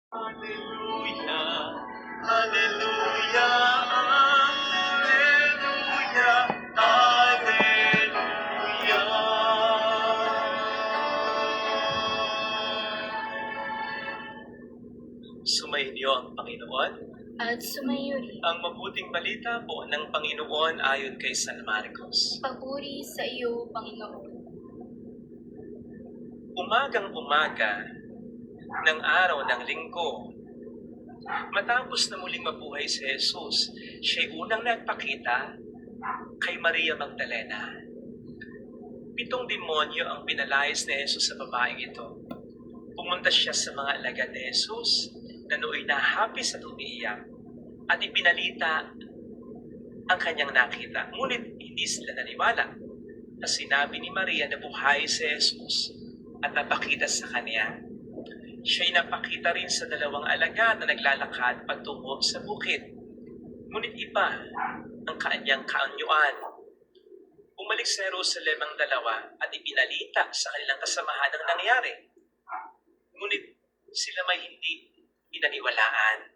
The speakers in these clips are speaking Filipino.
Hallelujah, hallelujah, hallelujah, hallelujah. Sumainyo ang Panginoon. At sumayo rin. Ang mabuting balita po ng Panginoon ayon kay San Marcos. Papuri sa iyo, Panginoon. Umagang-umaga ng araw ng linggo, matapos na muling mabuhay si Jesus, siya'y unang nagpakita kay Maria Magdalena. 7 demonyo ang pinalayas ni Jesus sa babaeng ito. Pumunta siya sa mga alagad ni Jesus na nooy nahapis at umiiyak at ipinalita ang kanyang nakita. Ngunit hindi sila naniwala na sinabi ni Maria na buhay si Jesus at napakita sa kanya. Siya'y napakita rin sa 2 alagad na naglalakad patungo sa bukid. Ngunit iba ang kanyang kaanyuan. Bumalik sa Jerusalem ang 2 at ipinalita sa kanilang kasamahan ang nangyari. Ngunit sila may hindi pinaniwalaan.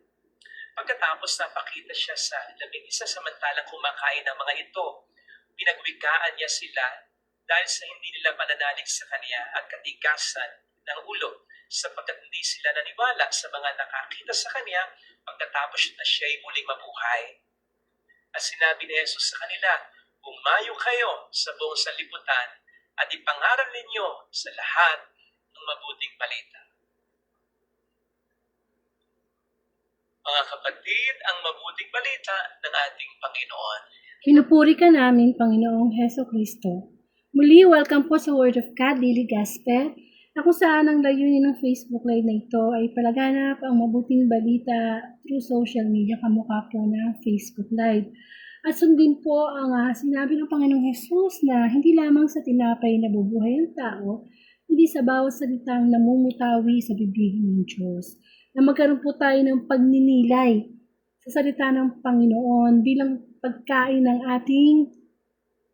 Pagkatapos napakita siya sa 11 samantalang kumakain ng mga ito, pinagwikaan niya sila dahil sa hindi nila pananalig sa kanya at katigasan ng ulo, sapagkat hindi sila naniwala sa mga nakakita sa kanya pagkatapos na siya'y muling mabuhay. At sinabi ni Jesus sa kanila, "Umayo kayo sa buong sanlibutan at ipangaral ninyo sa lahat ng mabuting balita." Mga kapatid, ang mabuting balita ng ating Panginoon. Pinupuri ka namin, Panginoong Heso Kristo. Muli, welcome po sa Word of God Daily Gospel, na kung saan ang layunin ng Facebook Live na ito ay palaganap ang mabuting balita through social media, kamukha po ng Facebook Live. At sundin po ang sinabi ng Panginoong Jesus na hindi lamang sa tinapay na bubuhay ang tao, hindi sa bawat salitang namumutawi sa bibig ng Diyos. Na magkaroon po tayo ng pagninilay sa salita ng Panginoon bilang pagkain ng ating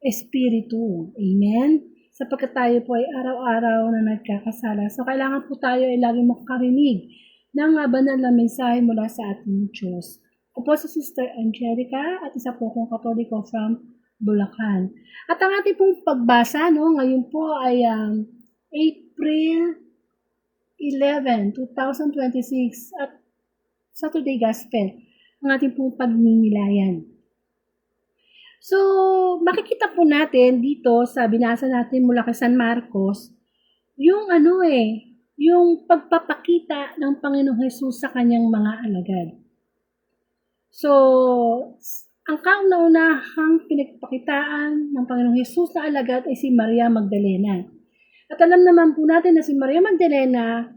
espiritu. Amen? Sapagkat tayo po ay araw-araw na nagkakasala. So, kailangan po tayo ay laging makarinig ng banal na mensahe mula sa ating Diyos. Ako po si Sister Angelica at isa po akong Katoliko from Bulacan. At ang ating pong pagbasa, ngayon po ay April 11, 2026 at Saturday Gospel, ang ating pong pagninilayan. So, makikita po natin dito sa binasa natin mula kay San Marcos, yung yung pagpapakita ng Panginoong Jesus sa kanyang mga alagad. So, ang kauna-unahang pinagpakitaan ng Panginoong Jesus na alagad ay si Maria Magdalena. At alam naman po natin na si Maria Magdalena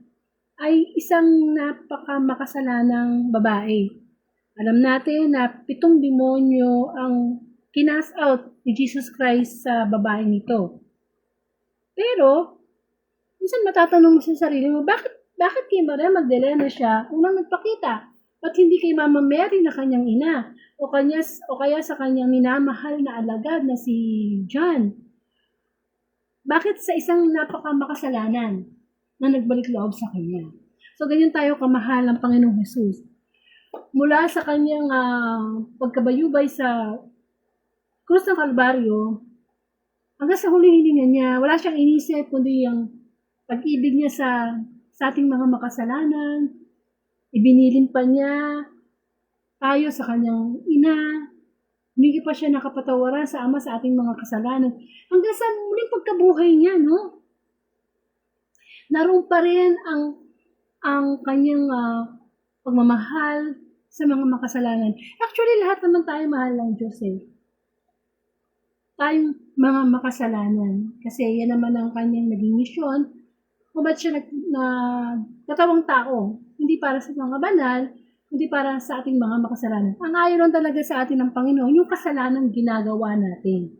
ay isang napakamakasalanang babae. Alam natin na 7 demonyo ang kinas out ni Jesus Christ sa babaeng ito. Pero, minsan matatanong mo sa sarili mo, bakit kay Maria Magdalena siya unang nagpakita? At hindi kay Mama Mary na kanyang ina? O kaya sa kanyang minamahal na alagad na si John? Bakit sa isang napakamakasalanan na nagbalik loob sa kanya? So, ganyan tayo kamahal ng Panginoong Jesus. Mula sa kanyang pagkabayubay sa krus ng Kalbaryo, hanggang sa huling hininga niya, wala siyang inisip kundi yung pag-ibig niya sa ating mga makasalanan. Ibinilin pa niya tayo sa kanyang ina. Humingi pa siya ng kapatawaran sa Ama sa ating mga kasalanan. Hanggang sa muling pagkabuhay niya, naroon pa rin ang kanyang pagmamahal sa mga makasalanan. Actually, lahat naman tayo mahal ng Diyos Tayong mga makasalanan. Kasi yan naman ang kanyang naging misyon. Kung ba't siya katawang tao, hindi para sa mga banal, hindi para sa ating mga makasalanan. Ang ayaw lang talaga sa atin ng Panginoon, yung kasalanan ginagawa natin.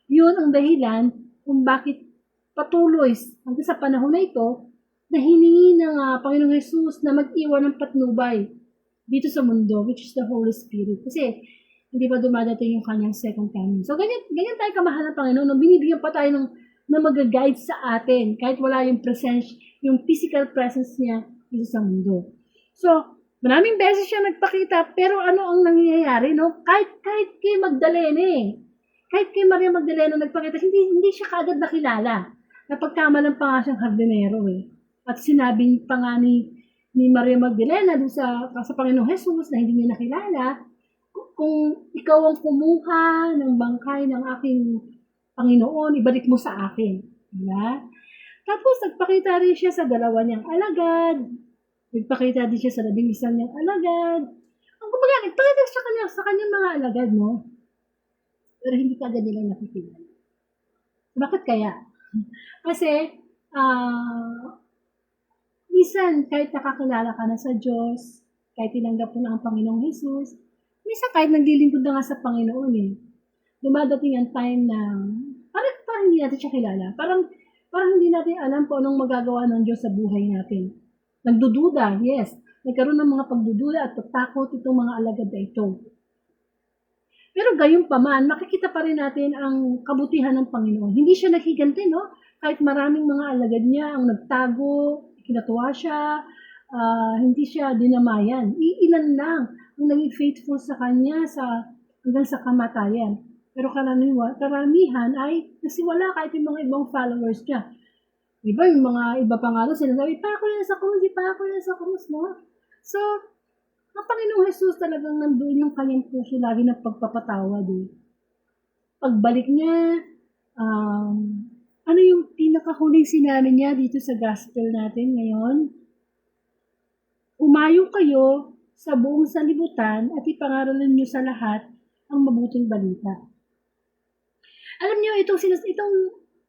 Yun ang dahilan kung bakit patuloy hanggang sa panahon na ito na hiningi ng Panginoong Jesus na mag-iwan ng patnubay dito sa mundo, which is the Holy Spirit. Kasi hindi pa dumadating yung kanyang second coming. So, ganyan tayo kamahal ng Panginoon. Nung binibigyan pa tayo na mag-guide sa atin, kahit wala yung presence, yung physical presence niya, dito sa mundo. So, maraming beses siya nagpakita, pero ano ang nangyayari, no? Kahit kay Magdalene, kahit kay Maria Magdalena nagpakita, hindi siya kaagad nakilala. Napagkamalan pa nga siyang hardinero eh. At sinabi pa nga ni Maria Magdalena dun sa Panginoong Jesus na hindi niya nakilala, kung ikaw ang kumuha ng bangkay ng aking Panginoon, ibalik mo sa akin. Diba? Tapos nagpakita rin siya sa dalawa niyang alagad. Nagpakita din siya sa 11 niyang alagad. Ang kumbaga, nagpakita siya sa kanyang mga alagad, no? Pero hindi ka agad nila nakikilala. Bakit kaya? Kasi, minsan, kahit nakakilala ka na sa Diyos, kahit tinanggap mo na ang Panginoong Jesus, minsan kahit naglilingkod na nga sa Panginoon eh, dumadating ang time na parang hindi natin siya kilala. Parang hindi natin alam kung anong magagawa ng Diyos sa buhay natin. Nagdududa, yes. Nagkaroon ng mga pagdududa at pagtakot itong mga alagad na ito. Pero gayon pa man, makikita pa rin natin ang kabutihan ng Panginoon. Hindi siya naghiganti, no? Kahit maraming mga alagad niya ang nagtago, kinatuwa siya, hindi siya dinamayan. Ilan lang ang naging faithful sa kanya hanggang sa kamatayan. Pero karamihan ay nagsiwala kahit yung mga ibang followers niya. Diba, yung mga iba pa nga sinasabi, ipako yan sa krus, no? So, ang Panginoong Jesus talagang nandoon yung kanyang puso lagi ng pagpapatawad. Eh. Pagbalik niya, ano yung pinakahuling sinabi niya dito sa gospel natin ngayon? Umayo kayo sa buong sanlibutan at ipangaralan niyo sa lahat ang mabuting balita. Alam niyo, itong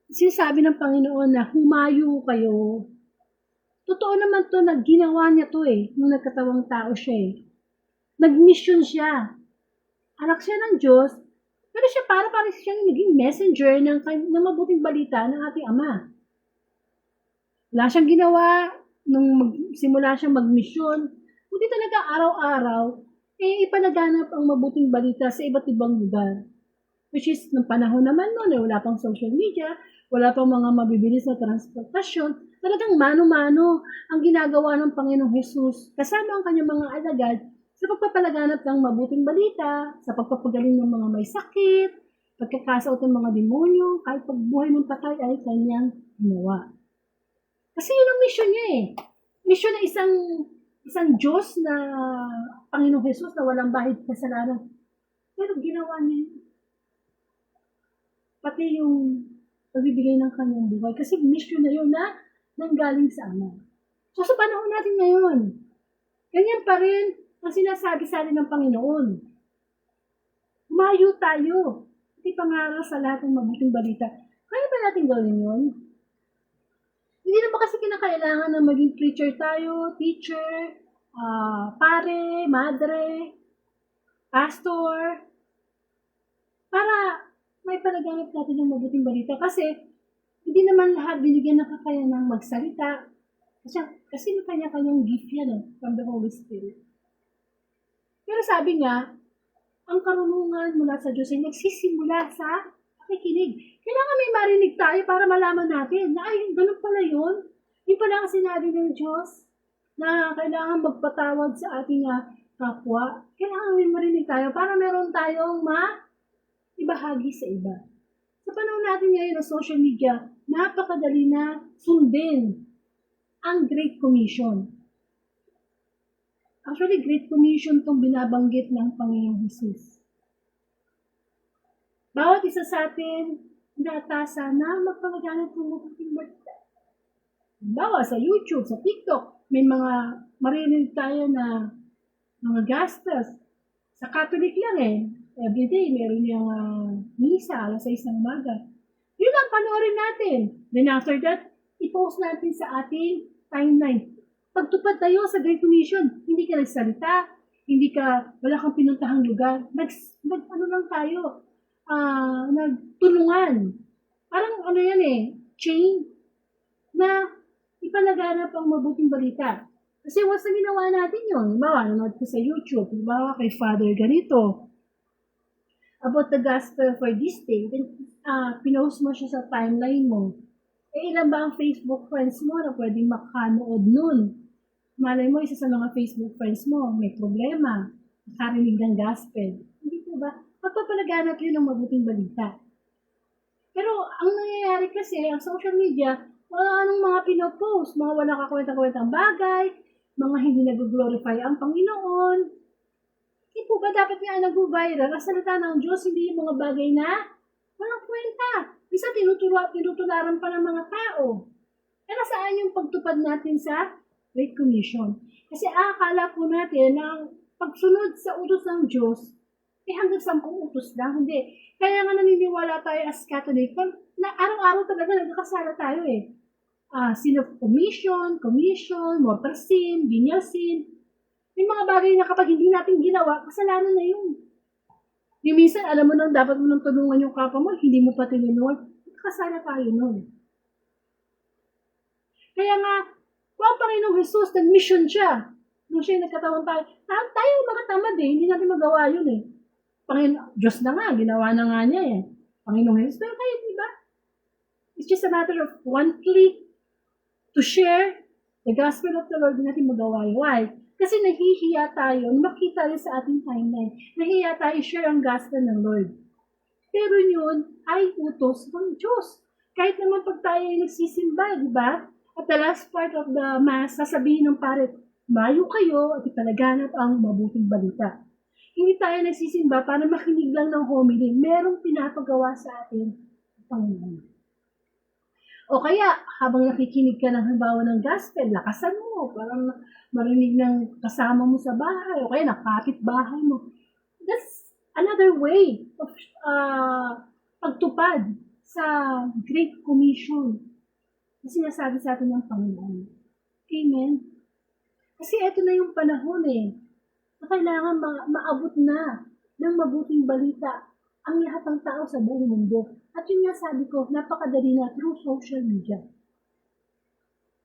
sinasabi ng Panginoon na humayo kayo. Totoo naman to na ginawa niya to eh, nung nagkatawang tao siya eh. Nag-mission siya. Anak siya ng Diyos, pero siya parang siyang naging messenger ng mabuting balita ng ating Ama. Wala siyang ginawa nung simula siyang mag-mission, kundi talaga araw-araw, ipanaganap ang mabuting balita sa iba't ibang lugar. Which is, nung panahon naman noon, wala pang social media, wala pang mga mabibilis na transportasyon, talagang mano-mano ang ginagawa ng Panginoong Jesus kasama ang kanyang mga alagad sa pagpapalaganap ng mabuting balita, sa pagpapagaling ng mga may sakit, pagkakasaot ng mga demonyo, kahit pagbuhay ng patay ay kanyang ginawa. Kasi yun ang mission niya eh. Mission na isang Diyos na Panginoong Jesus na walang bahid kasalanan. Pero ginawa niya pati yung pagbibigay ng kanyang buhay. Kasi mission na yun na nanggaling sa Ama. So sa panahon natin ngayon, ganyan pa rin ang sinasabi sa atin ng Panginoon. Humayo tayo. Hindi pangaral sa lahat ng mabuting balita. Kaya ba natin gawin yun? Hindi naman kasi kinakailangan na maging preacher tayo, teacher, pare, madre, pastor, para may palaganap natin ng mabuting balita. Kasi hindi naman lahat binigyan ng kakayanang magsalita. Kasi may kanya-kanyang gift yan from the Holy Spirit. Pero sabi nga, ang karunungan mula sa Diyos ay nagsisimula sa pakikinig. Kailangan may marinig tayo para malaman natin na ay, ganun pala yun. Yung pala ang sinabi ng Diyos na kailangan magpatawad sa ating kapwa. Kailangan may marinig tayo para meron tayong ibahagi sa iba. Sa panahon natin ngayon ng social media, napakadali na sundin ang Great Commission. Actually, Great Commission itong binabanggit ng Panginoong Jesus. Bawat isa sa atin, natasa na magpalaganap ng mabuting balita. Bawa sa YouTube, sa TikTok, may mga marinig tayo na mga gastos. Sa Catholic lang everyday, meron yung misa, alas 6 ng umaga. Yun lang, panoorin natin. Then after that, i-post natin sa ating timeline. Pagtupad tayo sa Great Commission, hindi ka nagsalita, wala kang pinuntahang lugar. Ano lang tayo, nagtulungan. Parang chain na ipalaganap ang mabuting balita. Kasi once na ginawa natin yun, nanonood ko sa YouTube, kay Father ganito, about the gospel for this day, then pinost mo siya sa timeline mo. Ilan ba ang Facebook friends mo na pwedeng makanood nun? Malay mo, isa sa mga Facebook friends mo, may problema, nakarinig ng gospel. Hindi po ba? Magpapalaganap yun ng mabuting balita. Pero ang nangyayari kasi, ang social media, wala anong mga pinopost, mga wala kakwenta-kwentang bagay, mga hindi nag-glorify ang Panginoon. Hindi po ba dapat nga nag-viral ang salita ng Diyos, hindi yung mga bagay na walang kwenta. Isa tinutularan pa ng mga tao. Kaya saan yung pagtupad natin sa Great Commission? Kasi akala po natin na ang pagsunod sa utos ng Diyos, hanggang 10 utos lang. Hindi. Kaya nga naniniwala tayo as Catholic, na araw-araw talaga nagkakasala tayo eh. Sin of commission, mortal sin, venial sin. May mga bagay na kapag hindi natin ginawa, kasalanan na yun. Yung minsan, alam mo nang dapat mo nang tulungan yung kapwa mo, hindi mo pa tinulungan, kasala tayo nun. Kaya nga, kung ang Panginoong Jesus, nag-mission siya. Nung siya nagkataon tayo mga tamad eh, hindi natin magawa yun eh. Diyos na nga, ginawa na nga niya eh. Panginoong Jesus, pero tayo, di ba? It's just a matter of one click to share the gospel of the Lord, hindi natin magawa yun. Why? Kasi nahihiya tayo, makita rin sa ating timeline. Nahihiya tayo share ang gospel ng Lord. Pero yun ay utos ng Diyos. Kahit naman pag tayo ay nagsisimba, di ba? At the last part of the Mass, sasabihin ng pare, mayo kayo at ipalaganap ang mabuting balita. Hindi tayo nagsisimba para makinig lang ng homily. Merong pinapagawa sa atin ang Panginoon. O kaya, habang nakikinig ka ng halimbawa ng gospel, lakasan mo, parang marinig ng kasama mo sa bahay, o kaya nakapit bahay mo. That's another way of pagtupad sa Great Commission na sinasabi sa atin ng Panginoon. Amen? Kasi ito na yung panahon eh, na kailangan maabot na ng mabuting balita ang lahat ng tao sa buong mundo. At yun nga sabi ko, napakadali na through social media.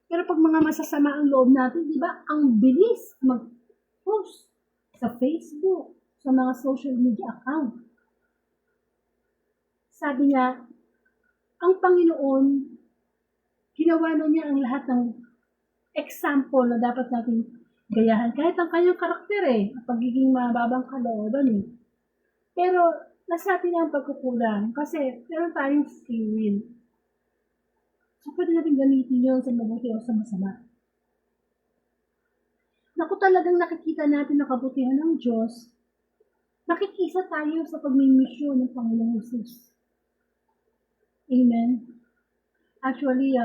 Pero pag mga masasama ang loob natin, di ba, ang bilis mag-post sa Facebook, sa mga social media account. Sabi niya, ang Panginoon, ginawa na niya ang lahat ng example na dapat natin gayahan. Kahit ang kanyang karakter eh, ang pagiging mababang kalooban eh. Pero, nasa atin ang pagkukulang kasi meron tayong free will. So, pwede natin gamitin yun sa mabuti o sa masama. Naku talagang nakikita natin ang kabutihan ng Diyos, nakikisa tayo sa pagmimisyon ng Panginoong Jesus. Amen. Actually,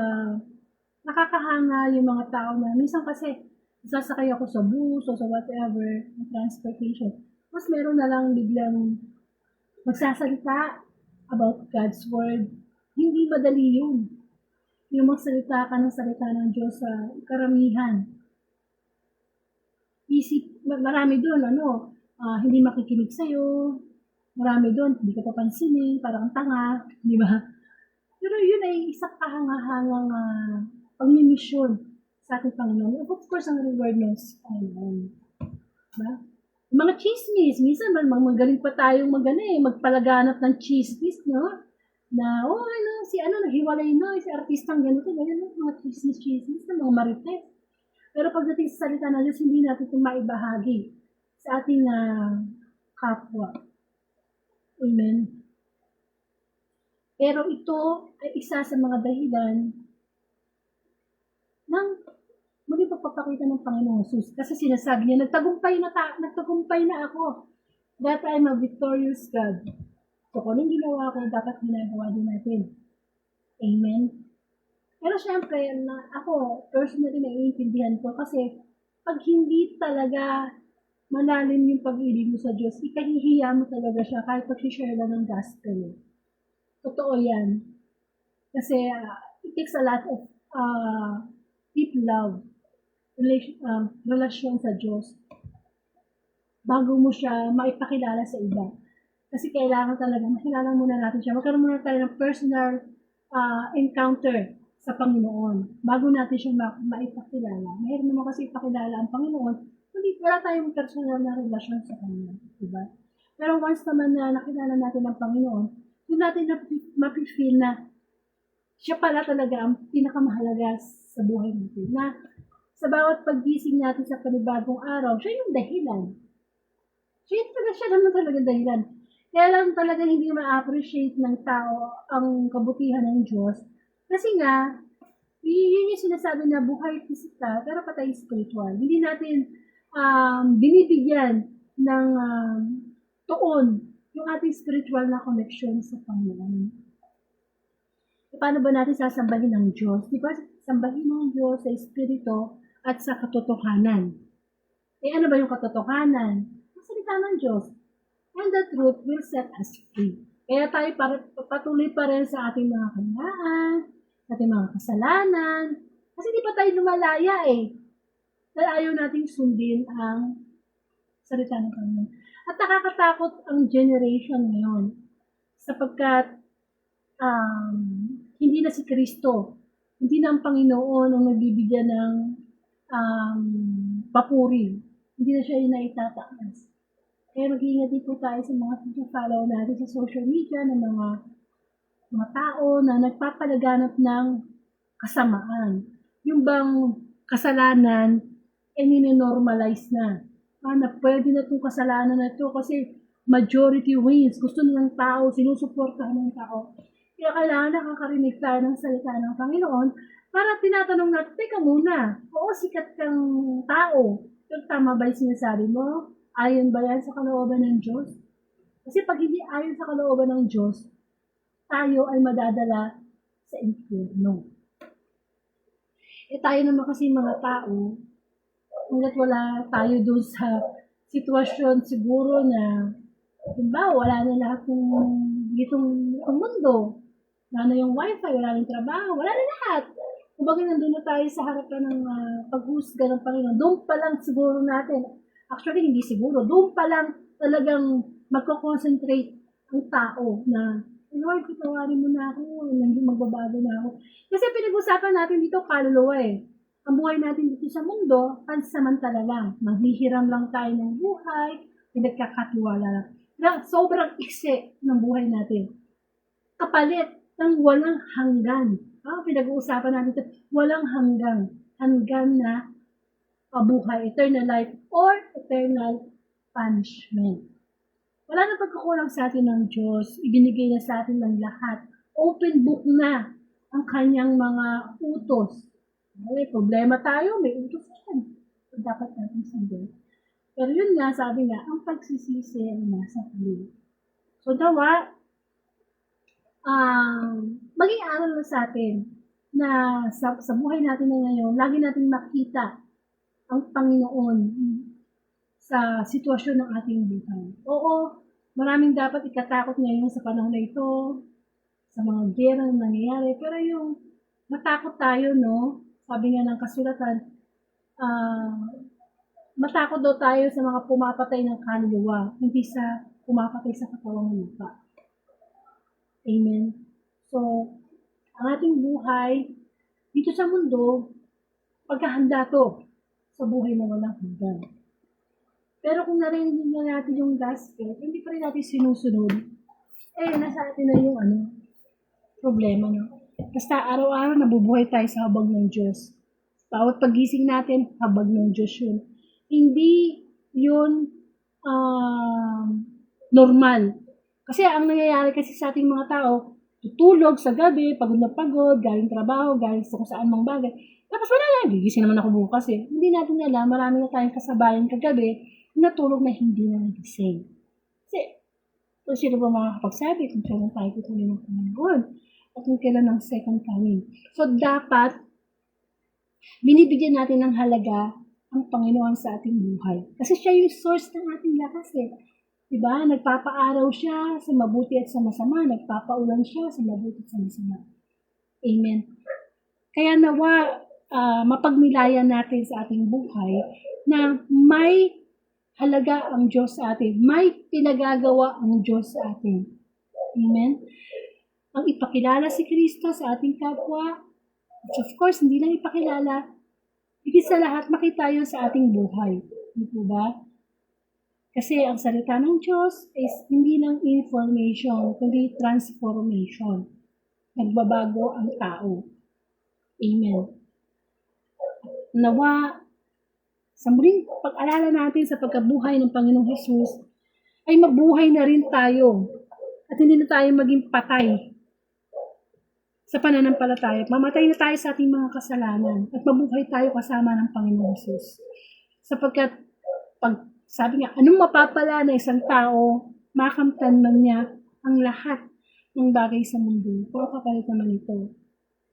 nakakahanga yung mga tao na minsan kasi sasakay ako sa bus o sa whatever, transportation. Mas meron na lang biglang magsasalita about God's Word. Hindi madali yun. Yung magsalita ka ng salita ng Diyos sa karamihan. Marami doon, hindi makikinig sa'yo. Marami doon, hindi ka papansinin, parang tanga, di ba? Pero yun ay isang kahangahangang pagmimisyon sa ating Panginoon. Of course, ang reward ng Panginoon. Diba? Mga chismis, minsan magaling pa tayong magpalaganap ng chismis, no? Na, naghiwalay na, si artistang ganito, ganyan, mga chismis, na mga marites. Pero pagdating sa salita ng Diyos, hindi natin ito maibahagi sa ating kapwa. Amen. Pero ito ay isa sa mga dahilan ng muli pagpapakita ng Panginoong Jesus. Kasi sinasabi niya, nagtagumpay na ako. That I'm a victorious God. So kung anong ginawa ko, dapat ginagawa din natin. Amen? Pero syempre, ako, personally naiintindihan ko kasi pag hindi talaga malalim yung pag-ibig mo sa Diyos, ikahihiya mo talaga siya kahit pag-share lang ng gospel. Totoo yan. Kasi it takes a lot of deep love, relasyon sa Diyos bago mo siya maipakilala sa iba. Kasi kailangan talaga, makilala muna natin siya. Magkaroon muna tayo ng personal encounter sa Panginoon bago natin siya maipakilala. Mayroon naman kasi ipakilala ang Panginoon, hindi wala tayong personal na relasyon sa Kanya. Diba? Pero once naman na nakilala natin ang Panginoon, doon natin mapifeel na siya pala talaga ang pinakamahalaga sa buhay natin. Na Sa bawat paggising natin sa panibagong araw, siya yung dahilan. Siya naman talaga dahilan. Kaya lang talaga hindi ma-appreciate ng tao ang kabutihan ng Diyos. Kasi nga, yun yung sinasabi na buhay physical pero patay spiritual. Hindi natin binibigyan ng tuon yung ating spiritual na connection sa Panginoon. E paano ba natin sasambahin ng Diyos? Di ba? Sambahin ng Diyos sa Espiritu at sa katotohanan. Eh ano ba yung katotohanan? Ang salita ng Diyos. And the truth will set us free. Kaya tayo patuloy pa rin sa ating mga kahinaan, sa ating mga kasalanan. Kasi di pa tayo lumalaya eh. Dahil ayaw nating sundin ang salita ng Panginoon. At nakakatakot ang generation ngayon sapagkat hindi na si Kristo, hindi na ang Panginoon ang nagbibigyan ng papuri. Hindi na siya yung naitataas. Kaya mag-iingat din po tayo sa mga follow natin sa social media ng mga tao na nagpapalaganap ng kasamaan. Yung bang kasalanan nininormalize na. Na pwede na itong kasalanan na ito kasi majority wins. Gusto ng tao, sinusuportahan ng tao. Kaya kailangan nakakarinig tayo ng salita ng Panginoon para tinatanong natin, teka muna, oo, sikat kang tao. Pero tama ba yung sinasabi mo? Ayon ba yan sa kalooban ng Diyos? Kasi pag hindi ayon sa kalooban ng Diyos, tayo ay madadala sa impyerno. Tayo naman kasi mga tao, hanggat wala tayo doon sa sitwasyon siguro na, diba, wala na lahat ng itong mundo. Wala na yung wifi, wala na yung trabaho, wala na lahat. Kumbaga nandun na tayo sa harapan ng paghusga ng Panginoon. Doon pa lang siguro natin, actually hindi siguro, doon pa lang talagang magko-concentrate ang tao na, Lord, kitawarin mo na ako, nandun magbabago na ako. Kasi pinag-usapan natin dito kaluluwa eh. Ang buhay natin dito sa mundo, pansamantala lang. Manghihiram lang tayo ng buhay, pinagkakatiwala lang. Sobrang iksi ng buhay natin. Kapalit ng walang hanggan. Pinag-uusapan natin ito, walang hanggan na buhay, eternal life, or eternal punishment. Wala na pagkukulang sa atin ng Diyos, ibinigay na sa atin ng lahat. Open book na ang kanyang mga utos. May problema tayo, may utos yan. So, dapat natin sundin. Pero yun nga, sabi nga, ang pagsisisi ay nasa huli. So, dawa, maging aral na sa atin na sa buhay natin na ngayon, lagi natin makita ang Panginoon sa sitwasyon ng ating buhay. Oo, maraming dapat ikatakot ngayon sa panahon na ito, sa mga gera na nangyayari, pero yung matakot tayo, no? Sabi nga ng kasulatan, matakot daw tayo sa mga pumapatay ng kaluluwa, hindi sa pumapatay sa katawang lupa. Amen. So, ang ating buhay dito sa mundo, paghahanda to sa buhay na walang hanggan. Pero kung narinig na natin yung gospel, hindi pa rin natin sinusunod, nasa atin na yung problema, no? Basta araw-araw nabubuhay tayo sa habag ng Diyos. Bawat pagising natin, habag ng Diyos yun. Hindi yun normal. Kasi ang nangyayari kasi sa ating mga tao, tutulog sa gabi, pagod na pagod, galing trabaho, galing sa kung saan mang bagay. Tapos wala na, gigising naman ako bukas eh. Hindi natin alam, marami na tayong kasabayan kagabi, natulog na hindi na nagising. Kasi, kung sino ba makakapagsabi kung kailan tayo tutuloy ng Panginoon at kung kailan ang second coming. So, dapat, binibigyan natin ng halaga ang Panginoon sa ating buhay. Kasi siya yung source ng ating lakas eh. Diba? Nagpapaaraw siya sa mabuti at sa masama. Nagpapaulan siya sa mabuti at sa masama. Amen. Kaya nawa, mapagnilayan natin sa ating buhay na may halaga ang Diyos sa atin. May pinagagawa ang Diyos sa atin. Amen. Ang ipakilala si Kristo sa ating kapwa, of course, hindi lang ipakilala, higit sa lahat, makita yun sa ating buhay. Di po ba? Kasi ang salita ng Diyos is hindi lang information, kundi transformation. Nagbabago ang tao. Amen. nawa sa muling pag-alala natin sa pagkabuhay ng Panginoong Hesus, ay mabuhay na rin tayo at hindi na tayo maging patay sa pananampalataya. Mamatay na tayo sa ating mga kasalanan at mabuhay tayo kasama ng Panginoong Hesus. Sapagkat, sabi nga, anong mapapala na isang tao, makamtan man niya ang lahat ng bagay sa mundo. Pero kapalit naman ito,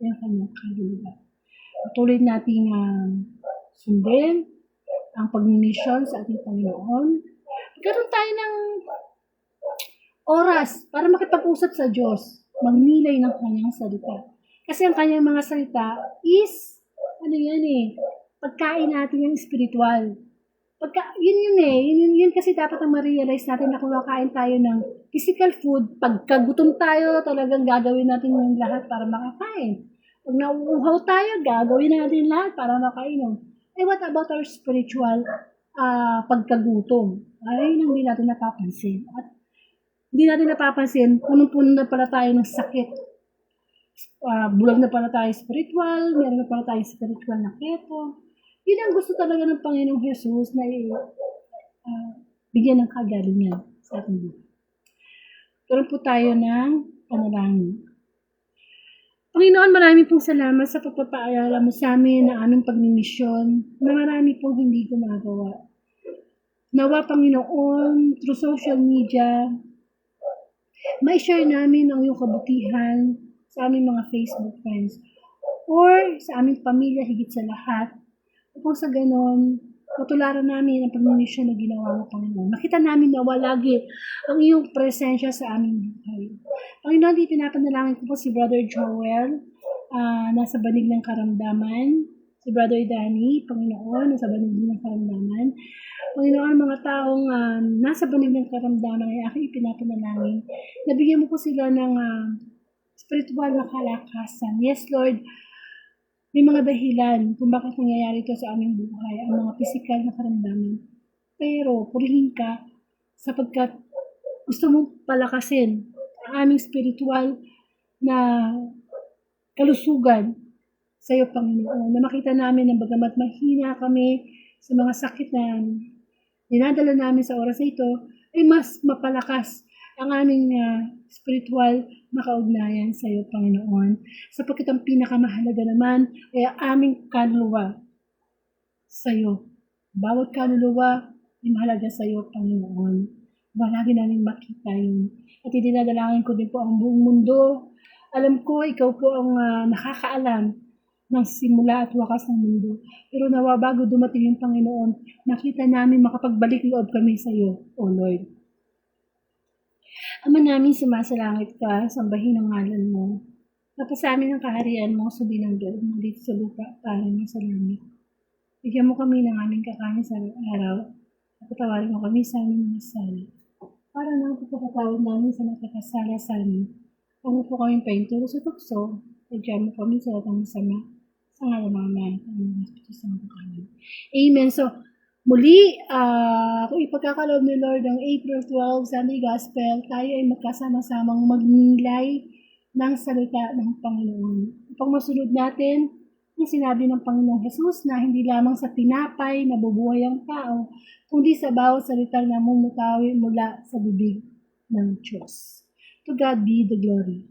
yung kanyang kaluluwa. Patuloy nating sundin ang pagmimisyon sa ating Panginoon. Magkaroon tayo ng oras para makipag-usap sa Diyos, magnilay ng kanyang salita. Kasi ang kanyang mga salita is, pagkain natin yung spiritual. Yun kasi dapat ang ma-realize natin na kung makain tayo ng physical food, pagkagutom tayo, talagang gagawin natin yung lahat para makakain. Pag nauuhaw tayo, gagawin natin lahat para makainom. What about our spiritual pagkagutom? Ay, hindi natin napapansin. At hindi natin napapansin, punong-puno na pala tayo ng sakit. Bulag na pala tayo spiritual, meron na pala tayo spiritual na keto. Yun ang gusto talaga ng Panginoong Hesus na bigyan ng kagalingan sa ating buhay. Karoon po tayo ng panalangin. Panginoon, marami pong salamat sa pagpapaalala mo sa amin ng aming pagmimisyon na marami pong hindi gumagawa. Nawa, Panginoon, through social media, mai-share namin ang iyong kabutihan sa aming mga Facebook friends or sa aming pamilya higit sa lahat. Upang sa ganon, matularan namin ang pagmimisyon na ginawa mo, Panginoon. Makita namin na lagi ang iyong presensya sa aming buhay. Panginoon, di pinapanalangin ko po si Brother Joel, nasa banig ng karamdaman. Si Brother Danny, Panginoon, nasa banig ng karamdaman. Panginoon, mga taong nasa banig ng karamdaman ay aking ipinapanalangin. Nabigyan mo po sila ng spiritual na kalakasan. Yes, Lord, may mga dahilan kung bakit nangyayari ito sa aming buhay, ang mga pisikal na karamdaman. Pero, purihin ka sapagkat gusto mong palakasin ang aming spiritual na kalusugan sa iyo, Panginoon. Na makita namin na bagamat mahina kami sa mga sakit na dinadala namin sa oras na ito, ay mas mapalakas ang aming spiritual na kaugnayan sa iyo, Panginoon. Sapagkat ang pinakamahalaga naman ay ang aming kaluluwa sa iyo. Bawat kaluluwa ay mahalaga sa iyo, Panginoon. Lagi namin makita yun. At idinadalangin ko din po ang buong mundo. Alam ko, ikaw po ang nakakaalam ng simula at wakas ng mundo. Pero nawa bago dumating yung Panginoon, nakita namin makapagbalik loob kami sa iyo, O Lord. Ama namin, sumasalangit ka, sambahin ang ngalan mo. Napasamin ang kaharian mo, sundin ang loob mo dito sa lupa, para mo sa langit. Bigyan mo kami ng aming kakanin sa araw, at patawarin mo kami sa aming mga sala. Para nang pagpapatawad namin sa nakakasala sa amin. Kung po kami painturo sa tukso, bigyan mo kami sa lahat ng masama. Sa ngalan ng Ama, ng Espiritu Santo. Amen. So, muli, kung ipagkakaloob ni Lord ang April 12 Sunday Gospel, tayo ay magkasama-samang magnilay ng salita ng Panginoon. Upang masunod natin ang sinabi ng Panginoong Hesus na hindi lamang sa tinapay nabubuhay ang tao, kundi sa bawat salita na mumutawi mula sa bibig ng Diyos. To God be the glory.